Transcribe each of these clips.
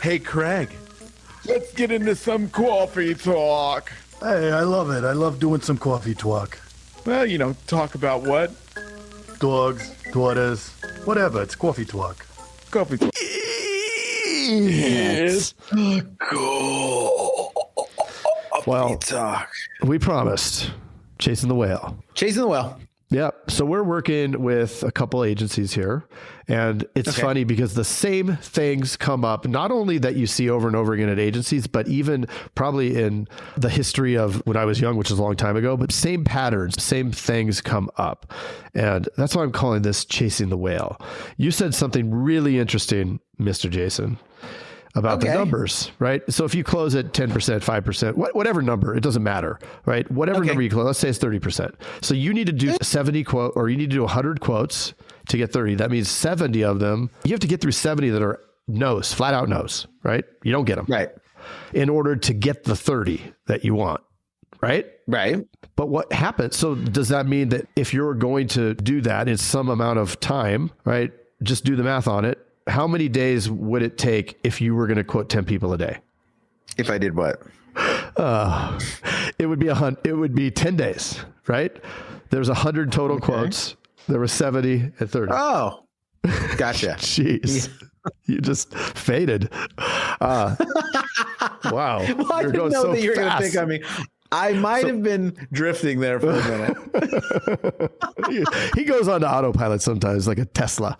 Hey, Craig, let's get into some coffee talk. Hey, I love it. I love doing some coffee talk. Well, talk about what? Dogs, daughters, whatever. It's coffee talk. Coffee talk. Yes. Well, Talk. we promised chasing the whale. Chasing the whale. Yep. So we're working with a couple agencies here, and it's funny because the same things come up, not only that you see over and over again at agencies, but even probably in the history of when I was young, which is a long time ago, but same patterns, same things come up. And that's why I'm calling this chasing the whale. You said something really interesting, Mr. Jason, about the numbers, right? So if you close at 10%, 5%, whatever number, it doesn't matter, right? Whatever number you close, let's say it's 30%. So you need to do 70 quote, or you need to do 100 quotes to get 30. That means 70 of them, you have to get through 70 that are no's, flat out no's, right? You don't get them. Right. In order to get the 30 that you want, right? Right. But what happens? So does that mean that if you're going to do that in some amount of time, right? Just do the math on it. How many days would it take if you were going to quote 10 people a day? If I did what? It would be 10 days, right? There's 100 total quotes. There were 70 and 30. Oh, gotcha. Jeez. You just faded. Wow. Well, I didn't know that you were going to pick on me. I might have been drifting there for a minute. He goes on to autopilot sometimes, like a Tesla.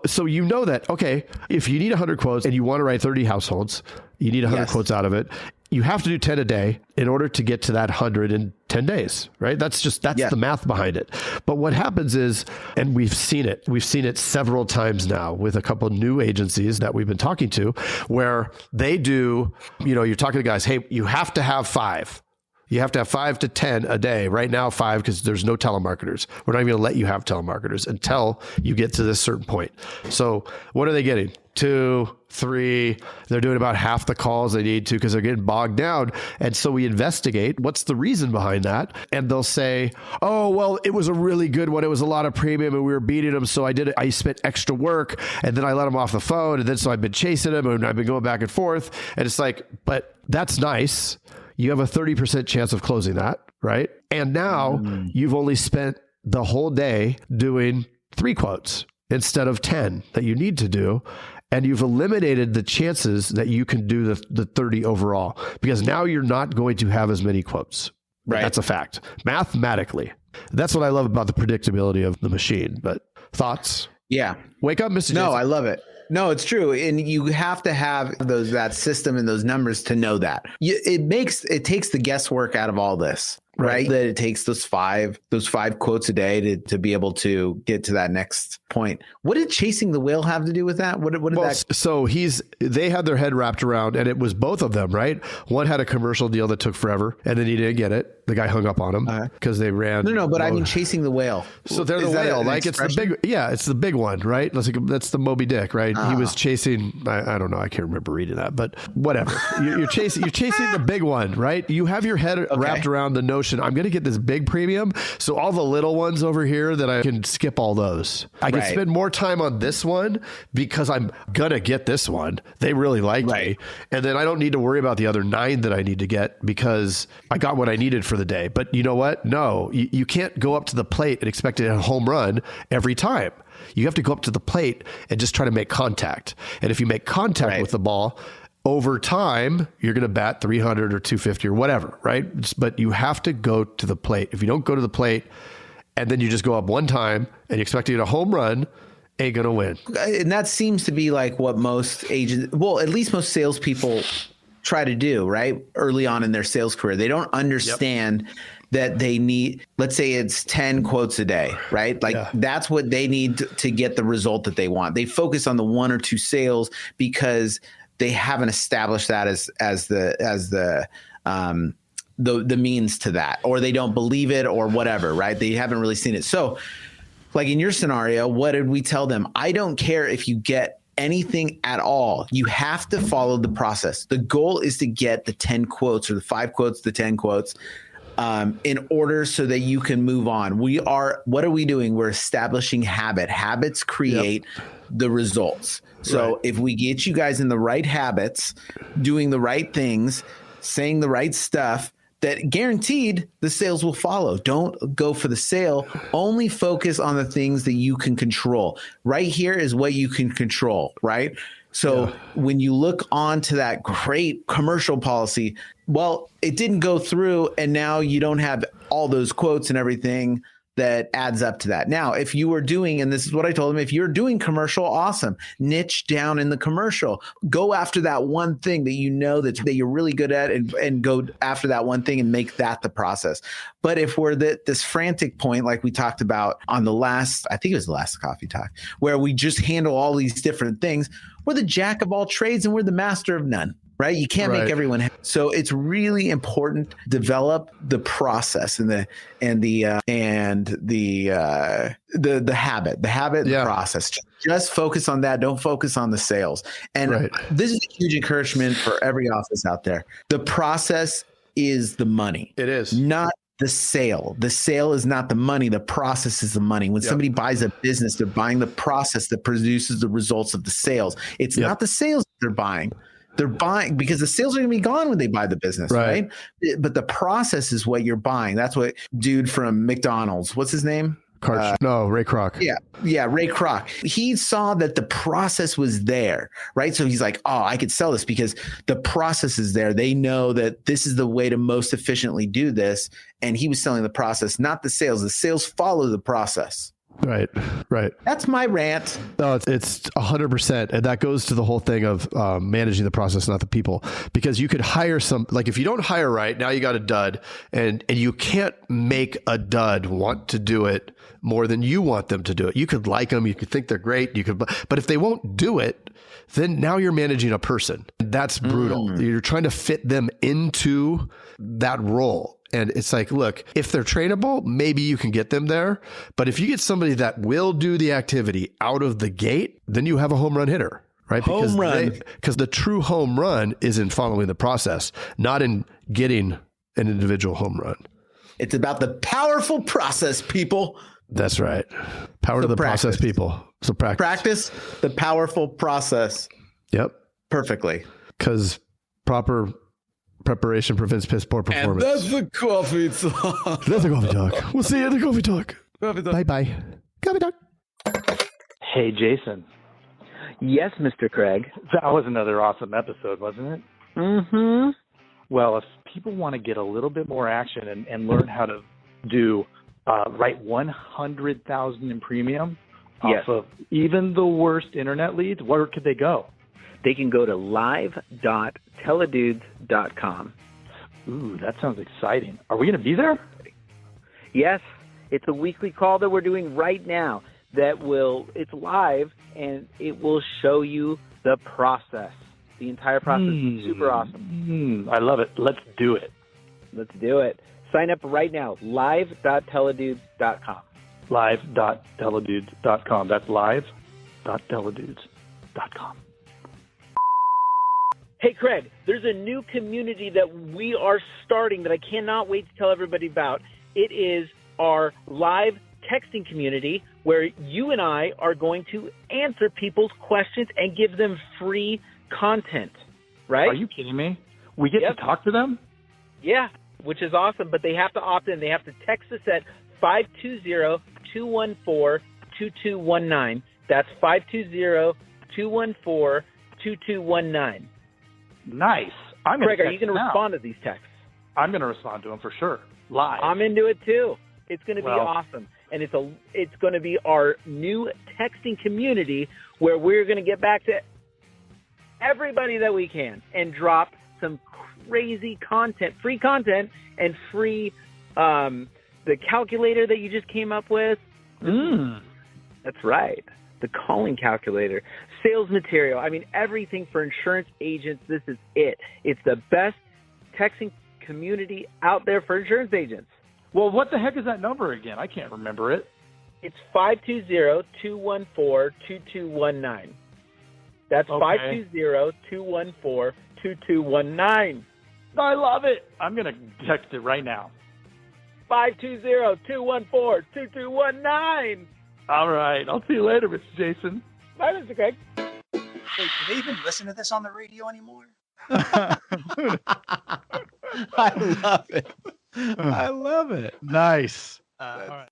So you know that, okay, if you need 100 quotes and you want to write 30 households, you need 100 quotes out of it. You have to do 10 a day in order to get to that 100 in 10 days, right? That's the math behind it. But what happens is, and we've seen it several times now with a couple of new agencies that we've been talking to, where they do, you're talking to guys, hey, you have to have 5. You have to have 5 to 10 a day. Right now, 5, because there's no telemarketers. We're not even going to let you have telemarketers until you get to this certain point. So what are they getting? 2, 3. They're doing about half the calls they need to because they're getting bogged down. And so we investigate what's the reason behind that. And they'll say, oh, well, it was a really good one. It was a lot of premium and we were beating them. So I spent extra work and then I let them off the phone. And then so I've been chasing them and I've been going back and forth. And it's like, but that's nice. You have a 30% chance of closing that, right? And now you've only spent the whole day doing 3 quotes instead of 10 that you need to do. And you've eliminated the chances that you can do the 30 overall, because now you're not going to have as many quotes. Right. That's a fact. Mathematically. That's what I love about the predictability of the machine. But thoughts? Yeah. Wake up, Mr. Jason. No, I love it. No, it's true. And you have to have that system and those numbers to know that. It takes the guesswork out of all this, right? That it takes those five quotes a day to be able to get to that next point. What did chasing the whale have to do with that? What did that? So they had their head wrapped around, and it was both of them, right? One had a commercial deal that took forever, and then he didn't get it. The guy hung up on him because they ran. No, but I mean chasing the whale. So they're the whale, like it's the big, it's the big one, right? That's the Moby Dick, right? He was chasing. I don't know. I can't remember reading that, but whatever. You're chasing the big one, right? You have your head wrapped around the notion, I'm going to get this big premium, so all the little ones over here that I can skip all those. I can spend more time on this one because I'm gonna get this one. They really like me, and then I don't need to worry about the other 9 that I need to get because I got what I needed for the day. But you know what? No, you can't go up to the plate and expect to hit a home run every time. You have to go up to the plate and just try to make contact. And if you make contact with the ball, over time, you're going to bat 300 or 250 or whatever, right? But you have to go to the plate. If you don't go to the plate and then you just go up one time and you expect to get a home run, ain't going to win. And that seems to be like what most agents, well, at least most salespeople try to do, right? Early on in their sales career. They don't understand that they need, let's say it's 10 quotes a day, right? Like that's what they need to get the result that they want. They focus on the 1 or 2 sales because they haven't established that as the means to that, or they don't believe it or whatever, right? They haven't really seen it. So like in your scenario, what did we tell them? I don't care if you get anything at all. You have to follow the process. The goal is to get the 10 quotes or the 5 quotes, the 10 quotes in order so that you can move on. What are we doing? We're establishing habits create the results. So if we get you guys in the right habits, doing the right things, saying the right stuff, that guaranteed the sales will follow. Don't go for the sale. Only focus on the things that you can control. Right here is what you can control, right? So when you look on to that great commercial policy, well, it didn't go through, and now you don't have all those quotes and everything that adds up to that. Now, if you were doing, and this is what I told him, if you're doing commercial, awesome. Niche down in the commercial. Go after that one thing that you know that you're really good at, and go after that one thing and make that the process. But if we're this frantic point, like we talked about on the last, I think it was the last coffee talk, where we just handle all these different things, we're the jack of all trades and we're the master of none. Right? You can't make everyone happy. So it's really important to develop the process and the habit, the process. Just focus on that. Don't focus on the sales. And this is a huge encouragement for every office out there. The process is the money. It is. Not the sale. The sale is not the money. The process is the money. When somebody buys a business, they're buying the process that produces the results of the sales. It's not the sales that they're buying. They're buying because the sales are going to be gone when they buy the business, right? But the process is what you're buying. That's what dude from McDonald's, what's his name? Ray Kroc. Yeah, Ray Kroc. He saw that the process was there, right? So he's like, oh, I could sell this because the process is there. They know that this is the way to most efficiently do this. And he was selling the process, not the sales. The sales follow the process. Right. That's my rant. No, it's 100%. And that goes to the whole thing of managing the process, not the people. Because you could hire if you don't hire right, now you got a dud, and you can't make a dud want to do it more than you want them to do it. You could like them, you could think they're great, but if they won't do it, then now you're managing a person. That's brutal. You're trying to fit them into that role. And it's like, look, if they're trainable, maybe you can get them there. But if you get somebody that will do the activity out of the gate, then you have a home run hitter, right? Because the true home run is in following the process, not in getting an individual home run. It's about the powerful process, people. That's right. Power to the process, people. So practice the powerful process. Yep. Perfectly. Because proper preparation prevents piss poor performance. And that's the coffee talk. That's the coffee talk. We'll see you at the coffee talk. Bye. Coffee talk. Hey, Jason. Yes, Mr. Craig. That was another awesome episode, wasn't it? Mm-hmm. Well, if people want to get a little bit more action and learn how to do write 100,000 in premium off of even the worst internet leads, where could they go? They can go to live.teledudes.com. Ooh, that sounds exciting. Are we going to be there? Yes. It's a weekly call that we're doing right now it's live, and it will show you the process. The entire process is super awesome. I love it. Let's do it. Let's do it. Sign up right now, live.teledudes.com. Live.teledudes.com. That's live.teledudes.com. Hey, Craig, there's a new community that we are starting that I cannot wait to tell everybody about. It is our live texting community where you and I are going to answer people's questions and give them free content, right? Are you kidding me? We get to talk to them? Yeah, which is awesome, but they have to opt in. They have to text us at 520-214-2219. That's 520-214-2219. Nice. Craig, are you going to respond to these texts? I'm going to respond to them for sure. Live. I'm into it too. It's going to be awesome. And it's going to be our new texting community where we're going to get back to everybody that we can and drop some crazy content, free content, and free the calculator that you just came up with. That's right. The calling calculator, sales material. I mean, everything for insurance agents. This is it. It's the best texting community out there for insurance agents. Well, what the heck is that number again? I can't remember it. It's 520-214-2219. That's 520-214-2219. I love it. I'm going to text it right now. 520-214-2219. All right. I'll see you later, Mr. Jason. Bye, Mr. Craig. Wait, do they even listen to this on the radio anymore? I love it. I love it. Nice. All right.